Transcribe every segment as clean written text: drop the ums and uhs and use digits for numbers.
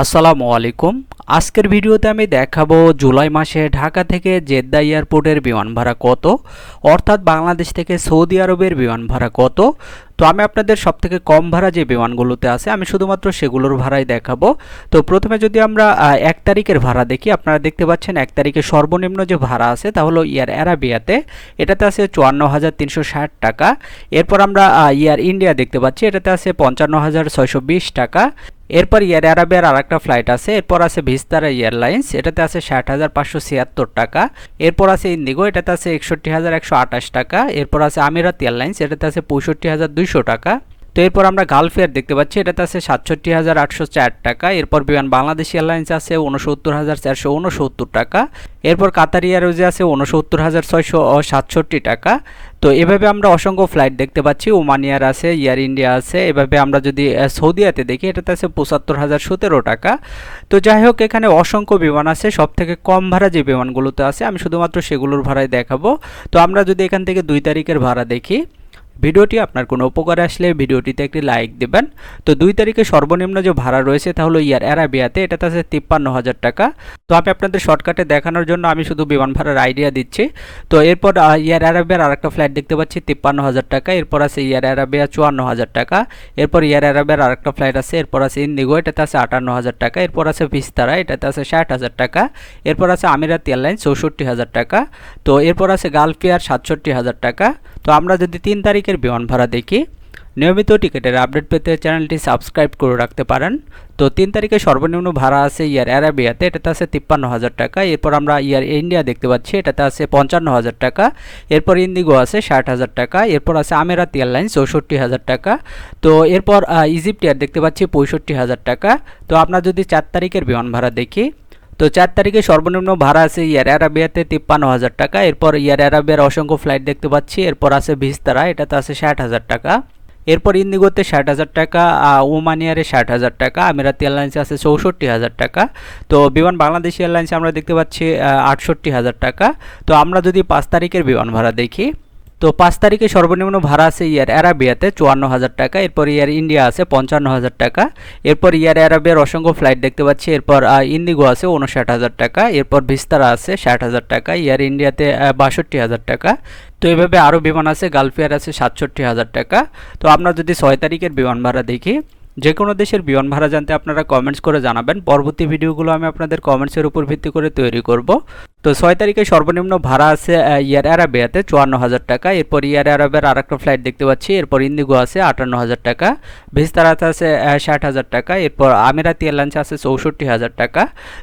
আসসালামু আলাইকুম। আজকের ভিডিওতে আমি দেখাবো জুলাই মাসে ঢাকা থেকে জেদ্দা এয়ারপোর্টের বিমান ভাড়া কত, অর্থাৎ বাংলাদেশ থেকে সৌদি আরবের বিমান ভাড়া কত। তো আমি আপনাদের সবথেকে কম ভাড়া যে বিমানগুলোতে আছে আমি শুধুমাত্র সেগুলোর ভাড়াই দেখাবো। তো প্রথমে যদি আমরা 1 তারিখের ভাড়া দেখি, আপনারা দেখতে পাচ্ছেন 1 তারিখে সর্বনিম্ন যে ভাড়া আছে তা হলো এয়ার অ্যারাবিয়াতে, এটাতে আছে 54,360 টাকা। এরপর আমরা এয়ার ইন্ডিয়া দেখতে পাচ্ছি, এটাতে আছে 55,620 টাকা। এরপর এয়ার অ্যারাবিয়ার আরেকটা ফ্লাইট আছে, এরপর আছে ভিস্তারা এয়ারলাইন্স, এটাতে আছে 60,576 টাকা। এরপর আছে ইন্ডিগো, এটাতে আছে 61,128 টাকা। এরপর আছে আমিরাত এয়ারলাইন্স, এটাতে আছে 65,200 টাকা। তো এরপর আমরা গালফ এয়ার দেখতে পাচ্ছি, এটাতে আছে 67,804 টাকা। এরপর বিমান বাংলাদেশ এয়ারলাইন্স আছে 69,469 টাকা। এরপর কাতার এয়ারওয়েজে আছে 69,667 টাকা। তো এভাবে আমরা অসংখ্য ফ্লাইট দেখতে পাচ্ছি। ওমান এয়ার আছে, এয়ার ইন্ডিয়া আছে। এভাবে আমরা যদি সৌদিয়াতে দেখি, এটাতে আছে 75,017 টাকা। তো যাই হোক, এখানে অসংখ্য বিমান আছে। সব থেকে কম ভাড়া যে বিমানগুলোতে আছে আমি শুধুমাত্র সেগুলোর ভাড়াই দেখাবো। তো আমরা যদি এখান থেকে 2 তারিখের ভাড়া দেখি, ভিডিওটি আপনার কোনো উপকারে আসলে ভিডিওটিতে একটি লাইক দেবেন। তো 2 তারিখে সর্বনিম্ন যে ভাড়া রয়েছে তা হলো এয়ার অ্যারাবিয়াতে, এটাতে আছে 53,000 টাকা। তো আমি আপনাদের শর্টকাটে দেখানোর জন্য আমি শুধু বিমান ভাড়ার আইডিয়া দিচ্ছি। তো এরপর এয়ার অ্যারাবিয়ার আরেকটা ফ্লাইট দেখতে পাচ্ছি 53,000 টাকা। এরপর আছে এয়ার অ্যারাবিয়া 54,000 টাকা। এরপর এয়ার অ্যারাবিয়ার আরেকটা ফ্লাইট আছে, এরপর আছে ইন্ডিগো, এটাতে আছে 58,000 টাকা। এরপর আছে ভিস্তারা, এটাতে আছে 60,000 টাকা। এরপর আছে আমিরাত এয়ারলাইন্স 64,000 টাকা। তো এরপর আছে গালফ এয়ার 67,000 টাকা। তো আমরা যদি 3 তারিখের বিমান ভাড়া দেখি, নিয়মিত টিকিটের আপডেট পেতে চ্যানেলটি সাবস্ক্রাইব করে রাখতে পারেন। তো 3 তারিখে সর্বনিম্ন ভাড়া আছে এয়ার অ্যারাবিয়াতে, এটাতে আছে 53,000 টাকা। এরপর আমরা এয়ার ইন্ডিয়া দেখতে পাচ্ছি, এটাতে আছে 55,000 টাকা। এরপর ইন্ডিগো আছে 60,000 টাকা। এরপর আছে আমিরাত এয়ারলাইন্স 64,000 টাকা। তো এরপর ইজিপ্ট এয়ার দেখতে পাচ্ছি 65,000 টাকা। তো আমরা যদি 4 তারিখের বিমান ভাড়া দেখি, তো 4 তারিখে সর্বনিম্ন ভাড়া আছে এয়ার অ্যারাবিয়াতে 53,000 টাকা। এরপর এয়ার অ্যারাবিয়ার অসংখ্য ফ্লাইট দেখতে পাচ্ছি। এরপর আছে ভিস্তারা, এটাতে আছে 60,000 টাকা। এরপর ইন্ডিগোতে 60,000 টাকা, ওমান এয়ারে 60,000 টাকা, আমিরাত এয়ারলাইন্সে আছে 64,000 টাকা। তো বিমান বাংলাদেশ এয়ারলাইন্সে আমরা দেখতে পাচ্ছি 68,000 টাকা। তো আমরা যদি 5 তারিখের বিমান ভাড়া দেখি, তো 5 তারিখে সর্বনিম্ন ভাড়া আছে এয়ার অ্যারাবিয়াতে 54,000 টাকা। এরপর এয়ার ইন্ডিয়া আছে 55,000 টাকা। এরপর এয়ার অ্যারাবিয়ার অসংখ্য ফ্লাইট দেখতে পাচ্ছি। এরপর ইন্ডিগো আছে 59,000 টাকা। এরপর ভিস্তারা আছে 60,000 টাকা। এয়ার ইন্ডিয়াতে 62,000 টাকা। তো এভাবে আরও বিমান আছে, গালফ এয়ার আছে 67,000 টাকা। তো আমরা যদি 6 তারিখের বিমান ভাড়া দেখি, যে কোনো দেশের বিমান ভাড়া জানতে আপনারা কমেন্টস করে জানাবেন। পরবর্তী ভিডিওগুলো আমি আপনাদের কমেন্টসের উপর ভিত্তি করে তৈরি করব। তো 6 তারিখে সর্বনিম্ন ভাড়া আছে এয়ার অ্যারাবিয়াতে 54,000 টাকা। এরপর এয়ার অ্যারাবিয়ার আরেকটা ফ্লাইট দেখতে পাচ্ছি। এরপর ইন্ডিগো আছে 58,000 টাকা। ভিস্তারাতে আছে 60,000 টাকা। এরপর আমিরাত এয়ারলাইন্স আছে 64,000 টাকা।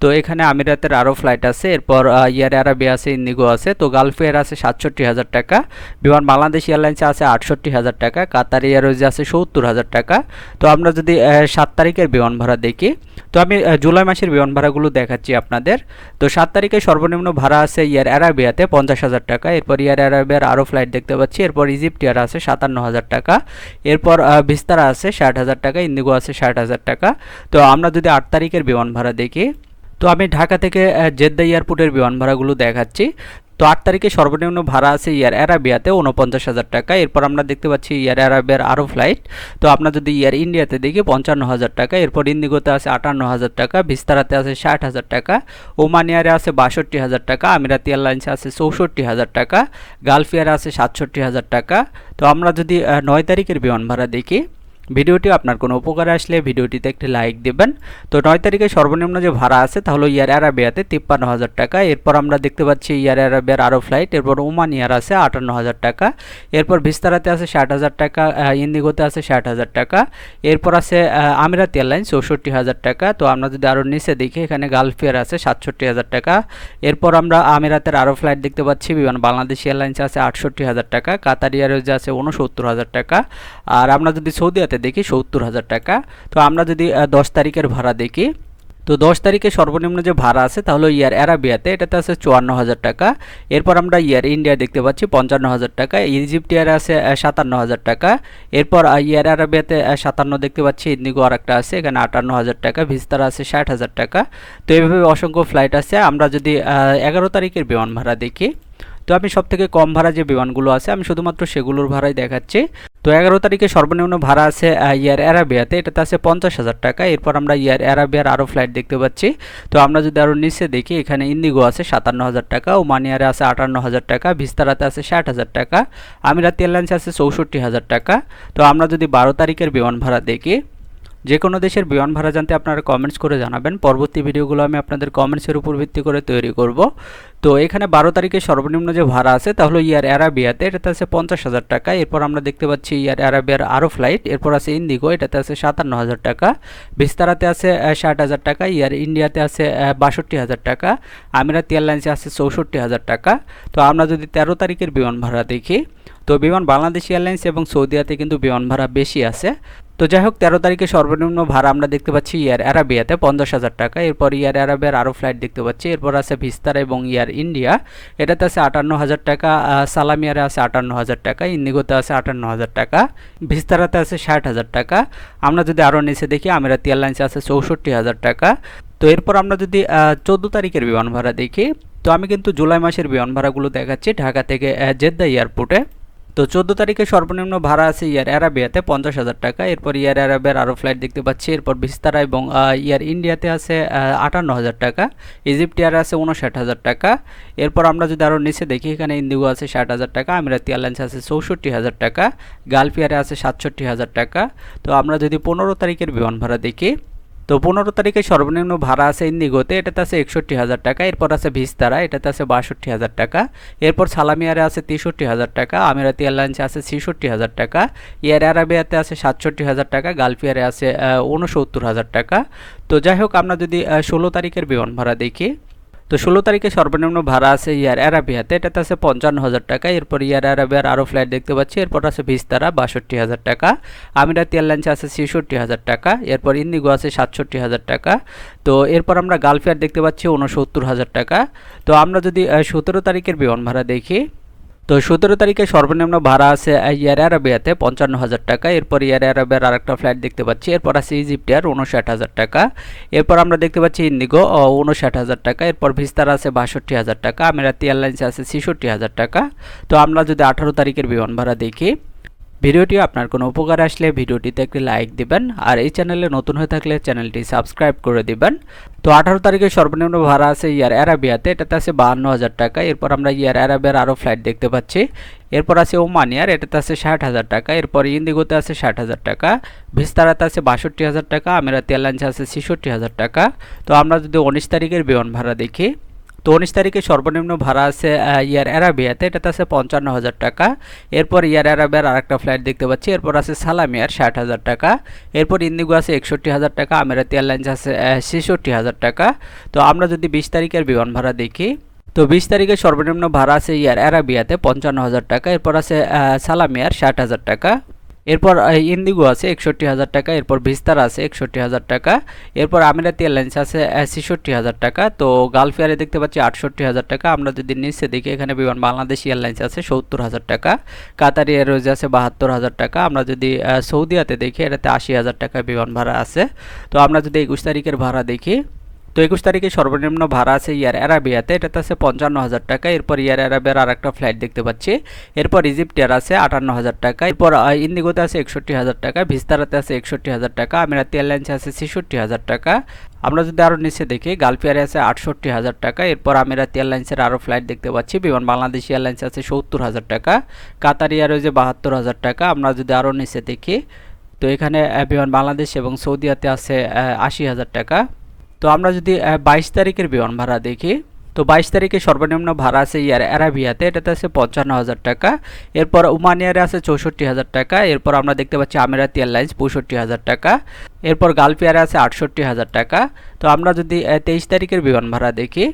তো এখানে আমিরাতের আরও ফ্লাইট আছে। এরপর এয়ার অ্যারাবিয়া আছে, ইন্ডিগো আছে। তো গালফ এয়ার আছে 67,000 টাকা। বিমান বাংলাদেশ এয়ারলাইন্সে আছে 68,000 টাকা। কাতার এয়ারওয়েজে আছে 70,000 টাকা। তো আমরা যদি 7 তারিখের বিমান ভাড়া দেখি, তো আমি জুলাই মাসের বিমান ভাড়াগুলো দেখাচ্ছি আপনাদের। তো 7 তারিখে সর্বনিম্ন ভাড়া আছে এয়ার অ্যারাবিয়াতে 50,000 টাকা। এরপর এয়ার অ্যারাবিয়ার আরও ফ্লাইট দেখতে পাচ্ছি। এরপর ইজিপ্ট এয়ার আছে 57,000 টাকা। এরপর ভিস্তারা আছে 60,000 টাকা। ইন্ডিগো আছে 60,000 টাকা। তো আমরা যদি 8 তারিখের বিমান ভাড়া দেখি, তো আমি ঢাকা থেকে জেদ্দা এয়ারপোর্টের বিমান ভাড়াগুলো দেখাচ্ছি। তো 8 তারিখে সর্বনিম্ন ভাড়া আছে এয়ার অ্যারাবিয়াতে 49,000 টাকা। এরপর আমরা দেখতে পাচ্ছি এয়ার অ্যারাবিয়ার আরও ফ্লাইট। তো আমরা যদি এয়ার ইন্ডিয়াতে দেখি 55,000 টাকা। এরপর ইন্ডিগোতে আছে 58,000 টাকা। ভিস্তারাতে আছে 60,000 টাকা। ওমান এয়ারে আছে 62,000 টাকা। আমিরাত এয়ারলাইন্সে আছে 64,000 টাকা। গালফ এয়ারে আছে 67,000 টাকা। তো আমরা যদি 9 তারিখের বিমান ভাড়া দেখি, ভিডিওটি আপনার কোনো উপকারে আসলে ভিডিওটিতে একটি লাইক দেবেন। তো 9 তারিখে সর্বনিম্ন যে ভাড়া আছে তাহলে এয়ার অ্যারাবিয়াতে 53,000 টাকা। এরপর আমরা দেখতে পাচ্ছি এয়ার অ্যারাবিয়ার আরও ফ্লাইট। এরপর ওমান এয়ার আছে 58,000 টাকা। এরপর ভিস্তারাতে আছে 60,000 টাকা। ইন্ডিগোতে আছে 60,000 টাকা। এরপর আছে আমিরাত এয়ারলাইন্স 64,000 টাকা। তো আমরা যদি আরও নিচে দেখি, এখানে গালফ এয়ার আছে 67,000 টাকা। এরপর আমরা আমিরাতের আরও ফ্লাইট দেখতে পাচ্ছি। বিমান বাংলাদেশ এয়ারলাইন্স আছে 68,000 টাকা। কাতার এয়ারওয়েজ আছে 69,000 টাকা। আর আমরা যদি সৌদিয়াতে দেখি 70,000 টাকা। তো আমরা যদি 10 তারিখের ভাড়া দেখি, তো 10 তারিখে সর্বনিম্ন যে ভাড়া আছে তাহলে এয়ার অ্যারাবিয়াতে, এটাতে আছে 54,000 টাকা। এরপর আমরা এয়ার ইন্ডিয়া দেখতে পাচ্ছি 55,000 টাকা। ইজিপ্ট এয়ারে আছে 57,000 টাকা। এরপর এয়ার অ্যারাবিয়াতে 57 দেখতে পাচ্ছি। ইন্ডিগো আর একটা আছে, এখানে 58,000 টাকা। ভিস্তারা আছে 60,000 টাকা। তো এইভাবে অসংখ্য ফ্লাইট আছে। আমরা যদি 11 তারিখের বিমান ভাড়া দেখি, তো আমি সবথেকে কম ভাড়া যে বিমানগুলো আছে আমি শুধুমাত্র সেগুলোর ভাড়াই দেখাচ্ছি। তো 11 তারিখে সর্বনিম্ন ভাড়া আছে এয়ার অ্যারাবিয়াতে, এটাতে আছে 50,000 টাকা। এরপর আমরা এয়ার অ্যারাবিয়ার আরও ফ্লাইট দেখতে পাচ্ছি। তো আমরা যদি আরও নিচে দেখি, এখানে ইন্ডিগো আছে 57,000 টাকা, ওমান এয়ারে আছে 58,000 টাকা, ভিস্তারাতে আছে 60,000 টাকা, আমিরাত এয়ারলাইন্সে আছে 64,000 টাকা। তো আমরা যদি 12 তারিখের বিমান ভাড়া দেখি, যে কোনো দেশের বিমান ভাড়া জানতে আপনারা কমেন্টস করে জানাবেন। পরবর্তী ভিডিওগুলো আমি আপনাদের কমেন্টসের উপর ভিত্তি করে তৈরি করব। তো এখানে 12 তারিখে সর্বনিম্ন যে ভাড়া আছে তা হলো এয়ার অ্যারাবিয়াতে, এটাতে আছে 50,000 টাকা। এরপর আমরা দেখতে পাচ্ছি এয়ার অ্যারাবিয়ার আরও ফ্লাইট, এরপর আছে ইন্ডিগো, এটাতে আছে 57,000 টাকা, ভিস্তারাতে আছে 60,000 টাকা, এয়ার ইন্ডিয়াতে আছে 62,000 টাকা, আমিরাত এয়ারলাইন্সে আছে 64,000 টাকা। তো আমরা যদি 13 তারিখের বিমান ভাড়া দেখি, তো বিমান বাংলাদেশ এয়ারলাইন্স এবং সৌদিয়াতে কিন্তু বিমান ভাড়া বেশি আছে। তো যাই হোক, 13 তারিখে সর্বনিম্ন ভাড়া আমরা দেখতে পাচ্ছি এয়ার অ্যারাবিয়াতে 50,000 টাকা। এরপর এয়ার অ্যারাবিয়ার আরও ফ্লাইট দেখতে পাচ্ছি। এরপর আছে ভিস্তারা এবং এয়ার ইন্ডিয়া, এটাতে আছে 58,000 টাকা, সালাম এয়ারে আছে 58,000 টাকা, ইন্ডিগোতে আছে 58,000 টাকা, ভিস্তারাতে আছে 60,000 টাকা। আমরা যদি আরও নিচে দেখি, আমিরাত এয়ারলাইন্সে আছে 64,000 টাকা। তো এরপর আমরা যদি 14 তারিখের বিমান ভাড়া দেখি, তো আমি কিন্তু জুলাই মাসের বিমান ভাড়াগুলো দেখাচ্ছি ঢাকা থেকে জেদ্দা এয়ারপোর্টে। তো 14 তারিখে সর্বনিম্ন ভাড়া আছে এয়ার অ্যারাবিয়াতে 50,000 টাকা। এরপর এয়ার অ্যারাবিয়ার আরও ফ্লাইট দেখতে পাচ্ছি। এরপর ভিস্তারা এবং এয়ার ইন্ডিয়াতে আছে 58,000 টাকা, ইজিপ্ট এয়ারে আছে 59,000 টাকা। এরপর আমরা যদি আরও নিচে দেখি, এখানে ইন্ডিগো আছে 60,000 টাকা, আমিরাত এয়ারলাইন্স আছে 64,000 টাকা, গালফ এয়ারে আছে 67,000 টাকা। তো আমরা যদি 15 তারিখের বিমান ভাড়া দেখি, তো 15 তারিখে সর্বনিম্ন ভাড়া আছে ইন্ডিগোতে, এটাতে আছে 61,000 টাকা। এরপর আছে ভিস্তারা, এটাতে আছে 62,000 টাকা। এরপর সালামিয়ারে আছে 63,000 টাকা, আমিরাত এয়ারলাইন্সে আছে 66,000 টাকা, এয়ার অ্যারাবিয়াতে আছে 67,000 টাকা, গালফ এয়ারে আছে 69,000 টাকা। তো যাই হোক, আমরা যদি 16 তারিখের বিমান ভাড়া দেখি, তো 16 তারিখে সর্বনিম্ন ভাড়া আছে এয়ার অ্যারাবিয়াতে, এটাতে আছে 55,000 টাকা। এরপর এয়ার অ্যারাবিয়ার আরও ফ্লাইট দেখতে পাচ্ছি। এরপর আছে ভিস্তারা 62,000 টাকা, আমিরাত এয়ারলাইন্সে আছে 66,000 টাকা, এরপর ইন্ডিগো আছে 67,000 টাকা। তো এরপর আমরা গালফ এয়ার দেখতে পাচ্ছি 69,000 টাকা। তো আমরা যদি 17 তারিখের বিমান ভাড়া দেখি, তো 17 তারিখে সর্বনিম্ন ভাড়া আছে এয়ার অ্যারাবিয়াতে 55,000 টাকা। এরপর এয়ার অ্যারাবিয়ার আরেকটা ফ্লাইট দেখতে পাচ্ছি। এরপর আছে ইজিপ্ট এয়ার 59,000 টাকা। এরপর আমরা দেখতে পাচ্ছি ইন্ডিগো 59,000 টাকা। এরপর ভিস্তারা আছে 62,000 টাকা, আমিরাত এয়ারলাইন্স আছে 66,000 টাকা। তো আমরা যদি 18 তারিখের বিমান ভাড়া দেখি, ভিডিওটি আপনার কোনো উপকারে আসলে ভিডিওটিতে একটি লাইক দিবেন, আর এই চ্যানেলে নতুন হয়ে থাকলে চ্যানেলটি সাবস্ক্রাইব করে দিবেন। তো 18 তারিখে সর্বনিম্ন ভাড়া আছে এয়ার অ্যারাবিয়াতে, এটাতে আছে 52,000 টাকা। এরপর আমরা এয়ার অ্যারাবিয়ার আরও ফ্লাইট দেখতে পাচ্ছি। এরপর আছে ওমান এয়ার, এটাতে আছে 60,000 টাকা। এরপর ইন্ডিগোতে আছে 60,000 টাকা, ভিস্তারাতে আছে 62,000 টাকা, আমিরাত এয়ারলাইন্সে আছে 66,000 টাকা। তো আমরা যদি 19 তারিখের বিমান ভাড়া দেখি, তো 19 তারিখে সর্বনিম্ন ভাড়া আছে এয়ার অ্যারাবিয়াতে, এটাতে আছে 55,000 টাকা। এরপর এয়ার অ্যারাবিয়ার আরেকটা ফ্লাইট দেখতে পাচ্ছি। এরপর আছে সালাম এয়ার 60,000 টাকা। এরপর ইন্ডিগো আছে 61,000 টাকা, আমিরাত এয়ারলাইন্স আছে 66,000 টাকা। তো আমরা যদি 20 তারিখের বিমান ভাড়া দেখি, তো 20 তারিখে সর্বনিম্ন ভাড়া আছে এয়ার অ্যারাবিয়াতে 55,000 টাকা। এরপর আছে সালাম এয়ার 60,000 টাকা। এরপর ইন্ডিগো আছে 61,000 টাকা। এরপর ভিস্তারা আছে 61,000 টাকা। এরপর আমিরাত এয়ারলাইন্স আছে 66,000 টাকা। তো গালফ এয়ারে দেখতে পাচ্ছি 68,000 টাকা। আমরা যদি নিচে দেখি, এখানে বিমান বাংলাদেশ এয়ারলাইন্স আছে 70,000 টাকা, কাতার এয়ারওয়েজ আছে 72,000 টাকা। আমরা যদি সৌদিয়াতে দেখি, এটাতে 80,000 টাকা বিমান ভাড়া আছে। তো আমরা যদি 21 তারিখের ভাড়া দেখি, তো 21 তারিখে সর্বনিম্ন ভাড়া আছে এয়ার অ্যারাবিয়াতে, এটাতে আছে 55,000 টাকা। এরপর এয়ার অ্যারাবিয়ার আরেকটা ফ্লাইট দেখতে পাচ্ছি। এরপর ইজিপ্ট এয়ার আছে 58,000 টাকা। এরপর ইন্ডিগোতে আছে 61,000 টাকা, ভিস্তারাতে আছে 61,000 টাকা, আমিরাত এয়ারলাইন্সে আছে 66,000 টাকা। আমরা যদি আরও নিচে দেখি, গালফ এয়ারে আছে 68,000 টাকা। এরপর আমিরাত এয়ারলাইন্সের আরও ফ্লাইট দেখতে পাচ্ছি। বিমান বাংলাদেশ এয়ারলাইন্স আছে 70,000 টাকা, কাতার এয়ারওয়েজে 72,000 টাকা। আমরা যদি আরও নিচে দেখি, তো এখানে বিমান বাংলাদেশ এবং সৌদিয়াতে আছে 80,000 টাকা। তো আমরা যদি 22 তারিখের বিমান ভাড়া দেখি, তো 22 তারিখে সর্বনিম্ন ভাড়া আছে এয়ার অ্যারাবিয়াতে, এটাতে আছে 55,000 টাকা। এরপর ওমান এয়ারে আছে 64,000 টাকা। এরপর আমরা দেখতে পাচ্ছি আমিরাত এয়ারলাইন্স 65,000 টাকা। এরপর গালফ এয়ারে আছে 68,000 টাকা। তো আমরা যদি 23 তারিখের বিমান ভাড়া দেখি,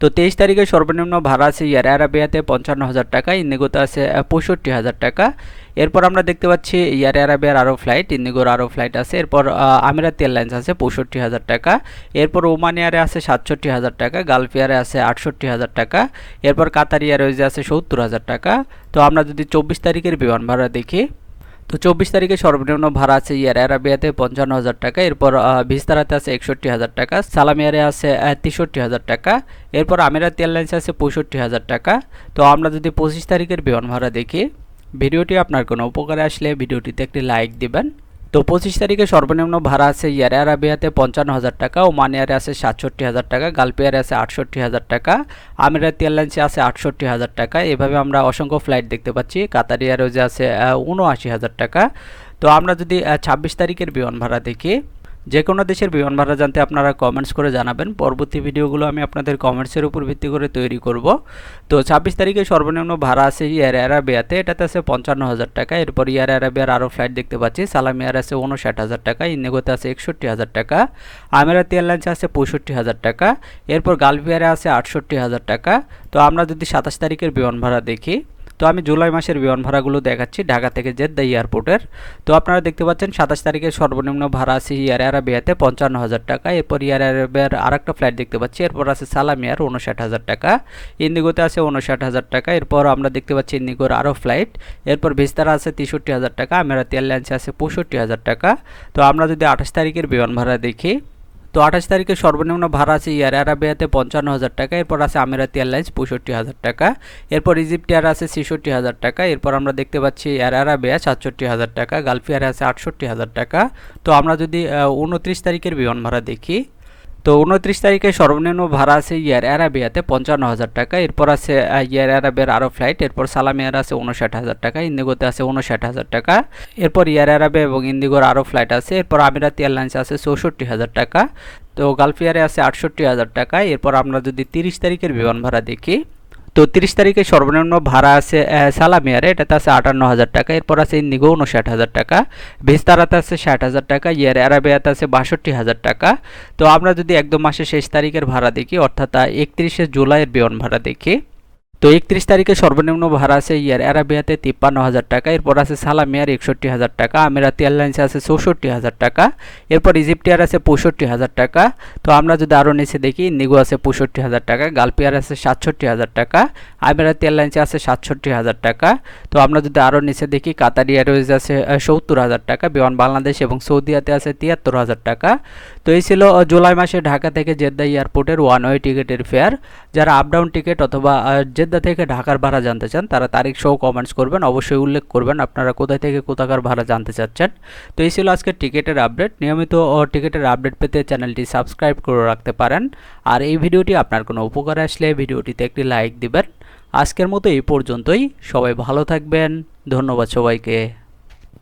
তো 23 তারিখে সর্বনিম্ন ভাড়া আছে এয়ার অ্যারাবিয়াতে 55,000 টাকা, ইন্ডিগোতে আছে 65,000 টাকা। এরপর আমরা দেখতে পাচ্ছি এয়ার অ্যারাবিয়ার আরও ফ্লাইট, ইন্ডিগোর আরও ফ্লাইট আছে। এরপর আমিরাত এয়ারলাইন্স আছে 65,000 টাকা। এরপর ওমান এয়ারে আছে 67,000 টাকা, গালফ এয়ারে আছে 68,000 টাকা। এরপর কাতার এয়ারওয়েজে আছে 70,000 টাকা। তো আমরা যদি 24 তারিখের বিমান ভাড়া দেখি, তো 24 তারিখে সর্বনিম্ন ভাড়া আছে এয়ার অ্যারাবিয়াতে 55,000 টাকা, এরপর ভিস্তারাতে আছে 61,000 টাকা, সালাম এয়ারে আছে 63,000 টাকা, এরপর আমিরাত এয়ারলাইন্সে আছে 65,000 টাকা। তো আমরা যদি 25 তারিখের বিমান ভাড়া দেখি, ভিডিওটি আপনার কোনো উপকারে আসলে ভিডিওটিতে একটি লাইক দিবেন। তো 25 তারিখে সর্বনিম্ন ভাড়া আছে এয়ার অ্যারাবিয়াতে 55,000 টাকা, ওমান এয়ারে আছে 67,000 টাকা, গালফ এয়ারে আছে 68,000 টাকা, আমিরাত এয়ারলাইন্সে আছে 68,000 টাকা। এভাবে আমরা অসংখ্য ফ্লাইট দেখতে পাচ্ছি। কাতার এয়ারওয়েজে আছে 79,000 টাকা। তো আমরা যদি 26 তারিখের বিমান ভাড়া দেখি, যে কোনো দেশের বিমান ভাড়া জানতে আপনারা কমেন্টস করে জানাবেন। পরবর্তী ভিডিওগুলো আমি আপনাদের কমেন্টসের উপর ভিত্তি করে তৈরি করব। তো 26 তারিখে সর্বনিম্ন ভাড়া আছে এয়ার অ্যারাবিয়াতে, এটাতে আছে 55,000 টাকা। এরপর এয়ার অ্যারাবিয়ার আরও ফ্লাইট দেখতে পাচ্ছি। সালাম এয়ার আছে 59,000 টাকা, ইন্ডিগোতে আছে 61,000 টাকা, আমিরাত এয়ারলাইন্সে আছে 65,000 টাকা, এরপর গালফ এয়ারে আছে 68,000 টাকা। তো আমরা যদি 27 তারিখের বিমান ভাড়া দেখি, তো আমি জুলাই মাসের বিমান ভাড়াগুলো দেখাচ্ছি ঢাকা থেকে জেদ্দা এয়ারপোর্টের। তো আপনারা দেখতে পাচ্ছেন 27 তারিখের সর্বনিম্ন ভাড়া আছে এয়ার অ্যারাবিয়াতে 55,000 টাকা, এরপর এয়ার অ্যারাবিয়ার আরেকটা ফ্লাইট দেখতে পাচ্ছি, এরপর আছে সালাম এয়ার 59,000 টাকা, ইন্ডিগোতে আছে 59,000 টাকা, এরপর আমরা দেখতে পাচ্ছি ইন্ডিগোর আরও ফ্লাইট, এরপর ভিস্তারা আছে 63,000 টাকা, আমিরাত এয়ারলাইন্সে আছে 65,000 টাকা। তো আমরা যদি 28 তারিখের বিমান ভাড়া দেখি, তো 28 তারিখে সর্বনিম্ন ভাড়া আছে এয়ার অ্যারাবিয়াতে 55,000 টাকা, এরপর আছে আমিরাত এয়ারলাইন্স 65,000 টাকা, এরপর ইজিপ্ট এয়ার আছে 66,000 টাকা, এরপর আমরা দেখতে পাচ্ছি এয়ার অ্যারাবিয়া 67,000 টাকা, গালফ এয়ার আছে 68,000 টাকা। তো আমরা যদি 29 তারিখের বিমান ভাড়া দেখি, তো 29 তারিখে সর্বনিম্ন ভাড়া আছে এয়ার অ্যারাবিয়াতে 55,000 টাকা, এরপর আছে এয়ার অ্যারাবিয়ার আরও ফ্লাইট, এরপর সালাম এয়ার আছে 59,000 টাকা, ইন্ডিগোতে আছে 59,000 টাকা, এরপর এয়ার অ্যারাবিয়া এবং ইন্ডিগোর আরও ফ্লাইট আছে, এরপর আমিরাত এয়ারলাইন্স আছে 64,000 টাকা, তো গালফ এয়ারে আছে 68,000 টাকা। এরপর আমরা যদি 30 তারিখের বিমান ভাড়া দেখি, তো 30 তারিখে সর্বনিম্ন ভাড়া আছে সালাম এয়ারে, এটাতে আছে 58,000 টাকা, এরপর আছে ইন্ডিগো 59,000 টাকা, ভিস্তারাতে আছে 60,000 টাকা, এয়ার অ্যারাবিয়াতে আছে 62,000 টাকা। তো আমরা যদি একদম মাসের শেষ তারিখের ভাড়া দেখি, অর্থাৎ 31শে জুলাইয়ের বিমান ভাড়া দেখি, তো 31 তারিখে সর্বনিম্ন ভাড়া আছে এয়ার অ্যারাবিয়াতে 53,000 টাকা, এরপর আছে সালাম এয়ার 61,000 টাকা, আমিরাত এয়ারলাইন্সে আছে 64,000 টাকা, এরপর ইজিপ্ট এয়ার আছে 65,000 টাকা। তো আমরা যদি আরও নিচে দেখি, ইন্ডিগো আছে 65,000 টাকা, গালফ এয়ার আছে 67,000 টাকা, আমিরাত এয়ারলাইন্সে আছে 67,000 টাকা। তো আমরা যদি আরও নিচে দেখি, কাতার এয়ারওয়েজ আছে 70,000 টাকা, বিমান বাংলাদেশ এবং সৌদিয়াতে আছে 73,000 টাকা। তো এই ছিল জুলাই মাসে ঢাকা থেকে জেদ্দা এয়ারপোর্টের ওয়ান ওয়ে টিকিটের ফেয়ার। যারা আপ ডাউন টিকিট অথবা জেদ্দা থেকে ঢাকার ভাড়া জানতে চান, তারা তারিখ সহ কমেন্টস করবেন, অবশ্যই উল্লেখ করবেন আপনারা কোথায় থেকে কোথাকার ভাড়া জানতে চাচ্ছেন। তো এই ছিল আজকের টিকিটের আপডেট। নিয়মিত টিকিটের আপডেট পেতে চ্যানেলটি সাবস্ক্রাইব করে রাখতে পারেন। আর এই ভিডিওটি আপনার কোনো উপকারে আসলে ভিডিওটিতে একটি লাইক দিবেন। আজকের মতো এই পর্যন্তই। সবাই ভালো থাকবেন। ধন্যবাদ সবাইকে।